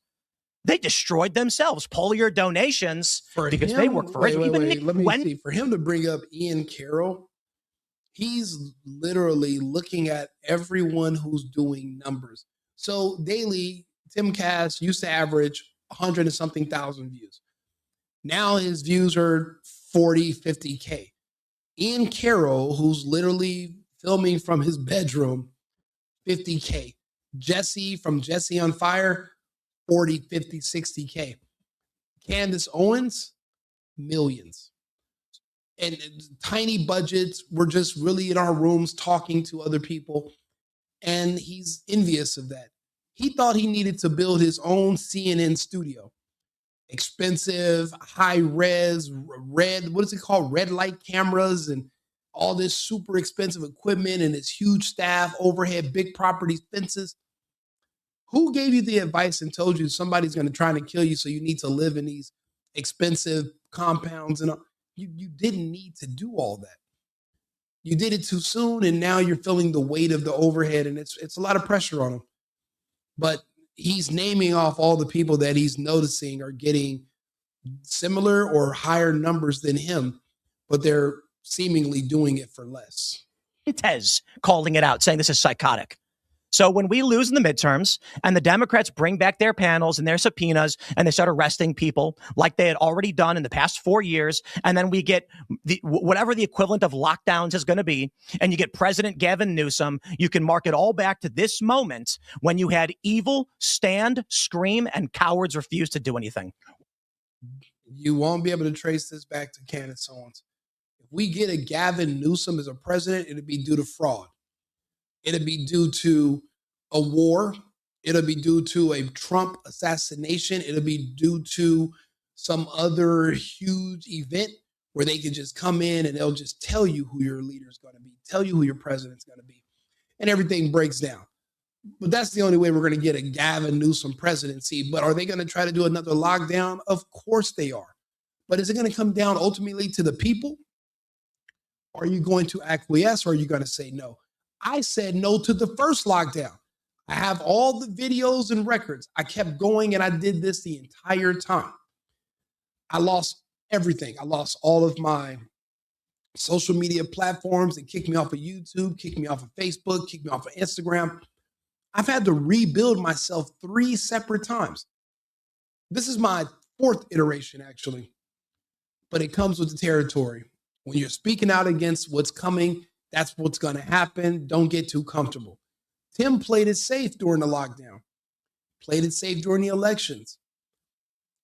They destroyed themselves. Pull your donations because they work for it. Let me see. For him to bring up Ian Carroll, he's literally looking at everyone who's doing numbers. So daily, Timcast used to average 100 and something thousand views. Now his views are 40, 50K. Ian Carroll, who's literally filming from his bedroom, 50K. Jesse from Jesse on Fire, 40, 50, 60K. Candace Owens, millions. And tiny budgets. We're just really in our rooms talking to other people. And he's envious of that. He thought he needed to build his own CNN studio. Expensive, high res, red, what is it called? Red light cameras and all this super expensive equipment and his huge staff, overhead, big properties, fences. Who gave you the advice and told you somebody's going to try to kill you, so you need to live in these expensive compounds? And you didn't need to do all that. You did it too soon, and now you're feeling the weight of the overhead, and it's a lot of pressure on him. But he's naming off all the people that he's noticing are getting similar or higher numbers than him, but they're seemingly doing it for less. Tez calling it out, saying this is psychotic. So when we lose in the midterms and the Democrats bring back their panels and their subpoenas and they start arresting people like they had already done in the past 4 years, and then we get whatever the equivalent of lockdowns is going to be, and you get President Gavin Newsom, you can mark it all back to this moment when you had evil stand, scream, and cowards refuse to do anything. You won't be able to trace this back to Candace Owens. If we get a Gavin Newsom as a president, it'll be due to fraud. It'll be due to a war. It'll be due to a Trump assassination. It'll be due to some other huge event where they can just come in and they'll just tell you who your leader's going to be, tell you who your president's going to be, and everything breaks down. But that's the only way we're going to get a Gavin Newsom presidency. But are they going to try to do another lockdown? Of course they are. But is it going to come down ultimately to the people? Are you going to acquiesce, or are you going to say no? I said no to the first lockdown. I have all the videos and records. I kept going and I did this the entire time. I lost everything. I lost all of my social media platforms. It kicked me off of YouTube, kicked me off of Facebook, kicked me off of Instagram. I've had to rebuild myself 3 separate times. This is my 4th iteration, actually. But it comes with the territory. When you're speaking out against what's coming, that's what's going to happen. Don't get too comfortable. Tim played it safe during the lockdown, played it safe during the elections.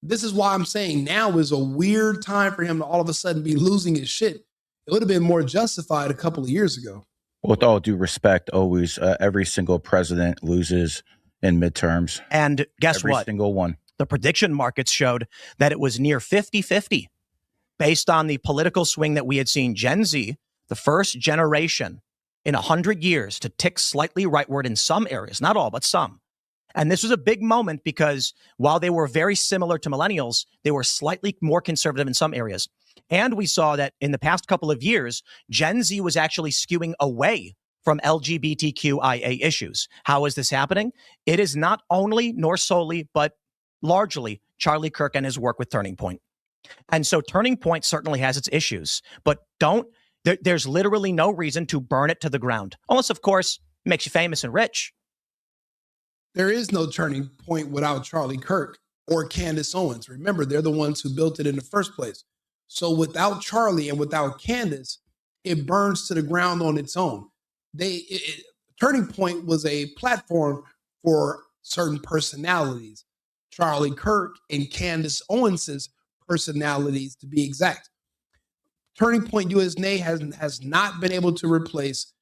This is why I'm saying now is a weird time for him to all of a sudden be losing his shit. It would have been more justified a couple of years ago. With all due respect, always every single president loses in midterms. And guess what? Every single one. The prediction markets showed that it was near 50-50 based on the political swing that we had seen. Gen Z, the first generation in 100 years to tick slightly rightward in some areas, not all, but some. And this was a big moment because while they were very similar to millennials, they were slightly more conservative in some areas. And we saw that in the past couple of years, Gen Z was actually skewing away from LGBTQIA issues. How is this happening? It is not only nor solely, but largely Charlie Kirk and his work with Turning Point. And so Turning Point certainly has its issues, but there's literally no reason to burn it to the ground. Unless, of course, it makes you famous and rich. There is no Turning Point without Charlie Kirk or Candace Owens. Remember, they're the ones who built it in the first place. So without Charlie and without Candace, it burns to the ground on its own. Turning Point was a platform for certain personalities. Charlie Kirk and Candace Owens's personalities to be exact. Turning Point USA has not been able to replace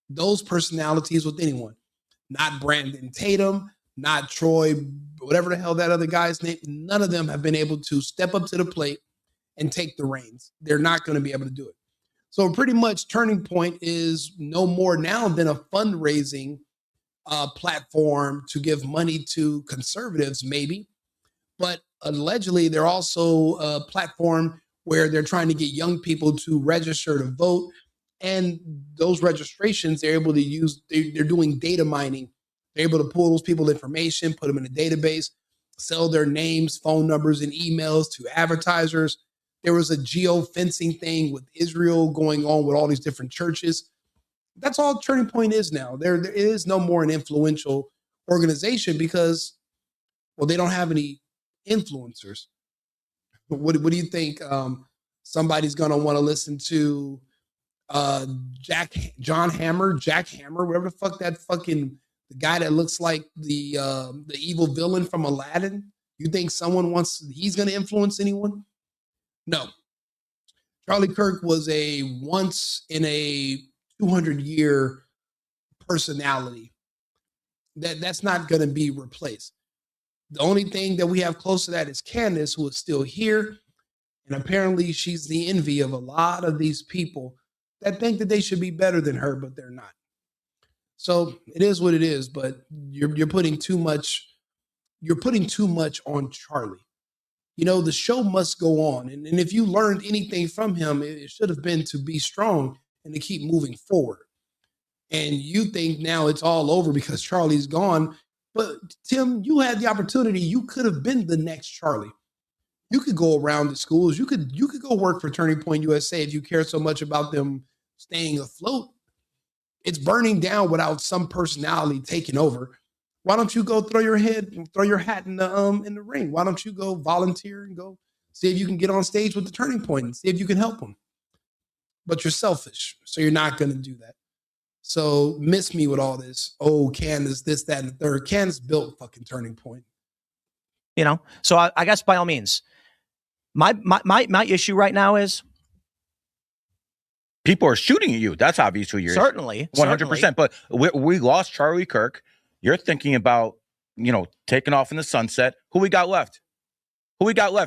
those personalities with anyone. Not Brandon Tatum, not Troy, whatever the hell that other guy's name. None of them have been able to step up to the plate and take the reins. They're not going to be able to do it. So pretty much Turning Point is no more now than a fundraising platform to give money to conservatives, maybe. But allegedly, they're also a platform where they're trying to get young people to register to vote. And those registrations, they're able to use, they're doing data mining. They're able to pull those people's information, put them in a database, sell their names, phone numbers, and emails to advertisers. There was a geo-fencing thing with Israel going on with all these different churches. That's all Turning Point is now. There is no more an influential organization because, well, they don't have any influencers. What do you think? Somebody's going to want to listen to Jack Hammer, whatever the fuck that fucking the guy that looks like the evil villain from Aladdin. You think he's going to influence anyone? No. Charlie Kirk was a once in a 200-year personality. That's not going to be replaced. The only thing that we have close to that is Candace, who is still here. And apparently she's the envy of a lot of these people that think that they should be better than her, but they're not. So it is what it is, but you're putting too much on Charlie. You know, the show must go on. And if you learned anything from him, it should have been to be strong and to keep moving forward. And you think now it's all over because Charlie's gone. But Tim, you had the opportunity. You could have been the next Charlie. You could go around the schools. You could go work for Turning Point USA if you care so much about them staying afloat. It's burning down without some personality taking over. Why don't you go throw your hat in the ring? Why don't you go volunteer and go see if you can get on stage with the Turning Point and see if you can help them? But you're selfish, so you're not going to do that. So miss me with all this. Oh, Candace, this, that, and the third. Candace built fucking Turning Point. You know, so I guess by all means, my issue right now is people are shooting at you. That's obviously your certainly 100%. But we lost Charlie Kirk. You're thinking about, taking off in the sunset. Who we got left?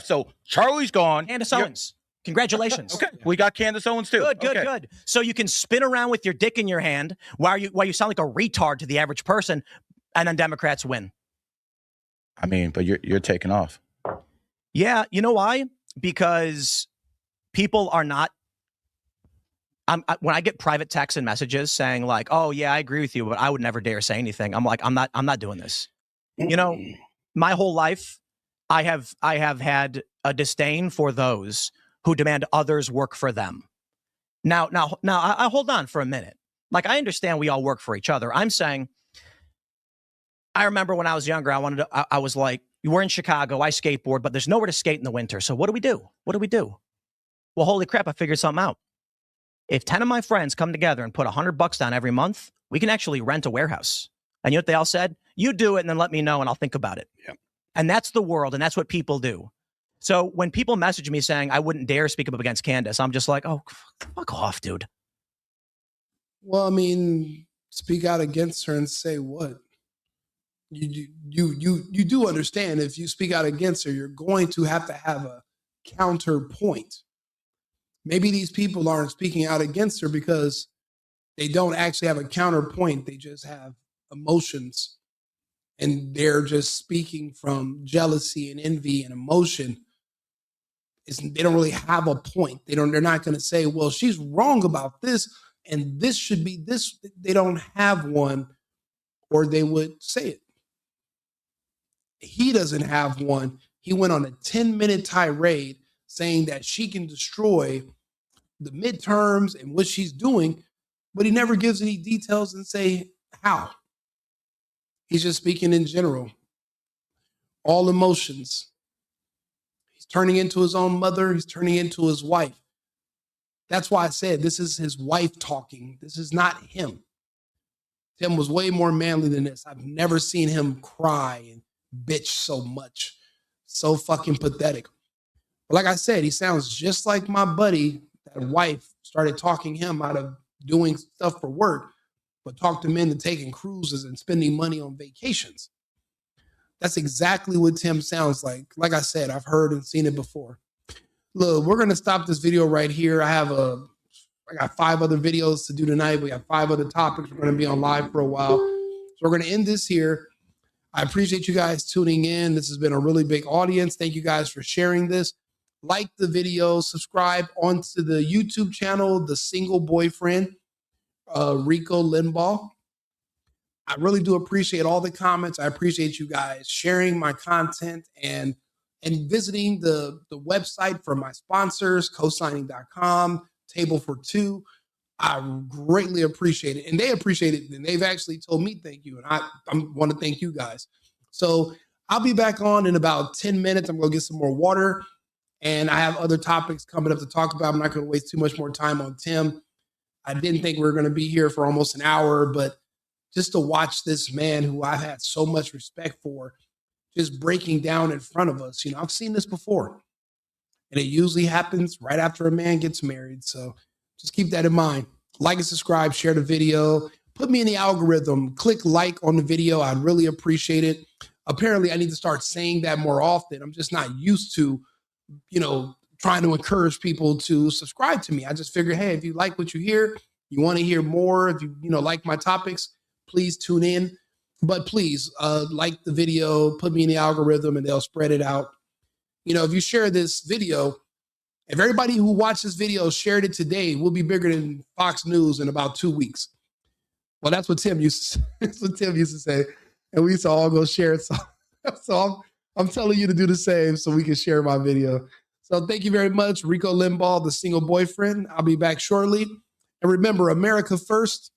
So Charlie's gone. Candace Owens. Congratulations. Okay. We got Candace Owens too. Good. So you can spin around with your dick in your hand while you sound like a retard to the average person, and then Democrats win. I mean, but you're taking off. Yeah, you know why? Because people are not. When I get private texts and messages saying like, "Oh yeah, I agree with you, but I would never dare say anything," I'm like, I'm not doing this. My whole life, I have had a disdain for those who demand others work for them. Now, I hold on for a minute. Like, I understand we all work for each other. I'm saying, I remember when I was younger, I was like, we're in Chicago, I skateboard, but there's nowhere to skate in the winter. So what do we do? Well, holy crap, I figured something out. If 10 of my friends come together and put $100 down every month, we can actually rent a warehouse. And you know what they all said? You do it and then let me know and I'll think about it. Yeah. And that's the world, and that's what people do. So when people message me saying I wouldn't dare speak up against Candace, I'm just like, oh, fuck off, dude. Well, I mean, speak out against her and say what? You do understand if you speak out against her, you're going to have a counterpoint. Maybe these people aren't speaking out against her because they don't actually have a counterpoint. They just have emotions, and they're just speaking from jealousy and envy and emotion. They don't really have a point. They're not going to say, well, she's wrong about this and this should be this. They don't have one, or they would say it. He doesn't have one. He went on a 10-minute tirade saying that she can destroy the midterms and what she's doing, but he never gives any details and say how. He's just speaking in general. All emotions. He's turning into his own mother. He's turning into his wife. That's why I said this is his wife talking. This is not him. Tim was way more manly than this. I've never seen him cry and bitch so much. So fucking pathetic. But like I said, he sounds just like my buddy. That wife started talking him out of doing stuff for work, but talked him into taking cruises and spending money on vacations. That's exactly what Tim sounds like. Like I said, I've heard and seen it before. Look, we're going to stop this video right here. I got 5 other videos to do tonight. We have 5 other topics. We're going to be on live for a while. So we're going to end this here. I appreciate you guys tuning in. This has been a really big audience. Thank you guys for sharing this. Like the video, subscribe onto the YouTube channel, The Single Boyfriend, Rico Limbaugh. I really do appreciate all the comments. I appreciate you guys sharing my content and visiting the website for my sponsors, cosigning.com, Table for Two. I greatly appreciate it. And they appreciate it. And they've actually told me thank you. And I want to thank you guys. So I'll be back on in about 10 minutes. I'm going to get some more water. And I have other topics coming up to talk about. I'm not going to waste too much more time on Tim. I didn't think we were going to be here for almost an hour, but just to watch this man who I've had so much respect for, just breaking down in front of us. You know, I've seen this before. And it usually happens right after a man gets married. So just keep that in mind. Like and subscribe, share the video, put me in the algorithm, click like on the video. I'd really appreciate it. Apparently, I need to start saying that more often. I'm just not used to, you know, trying to encourage people to subscribe to me. I just figured, hey, if you like what you hear, you want to hear more, if you like my topics, please tune in. But please like the video, put me in the algorithm, and they'll spread it out. You know, if you share this video, if everybody who watched this video shared it today, we'll be bigger than Fox News in about 2 weeks. Well, that's what Tim used to say. That's what Tim used to say. And we used to all go share it. So I'm telling you to do the same so we can share my video. So thank you very much. Rico Limbaugh, The Single Boyfriend. I'll be back shortly. And remember, America first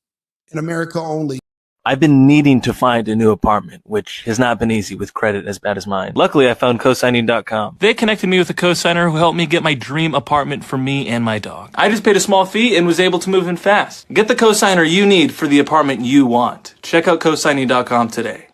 and America only. I've been needing to find a new apartment, which has not been easy with credit as bad as mine. Luckily, I found cosigning.com. They connected me with a cosigner who helped me get my dream apartment for me and my dog. I just paid a small fee and was able to move in fast. Get the cosigner you need for the apartment you want. Check out cosigning.com today.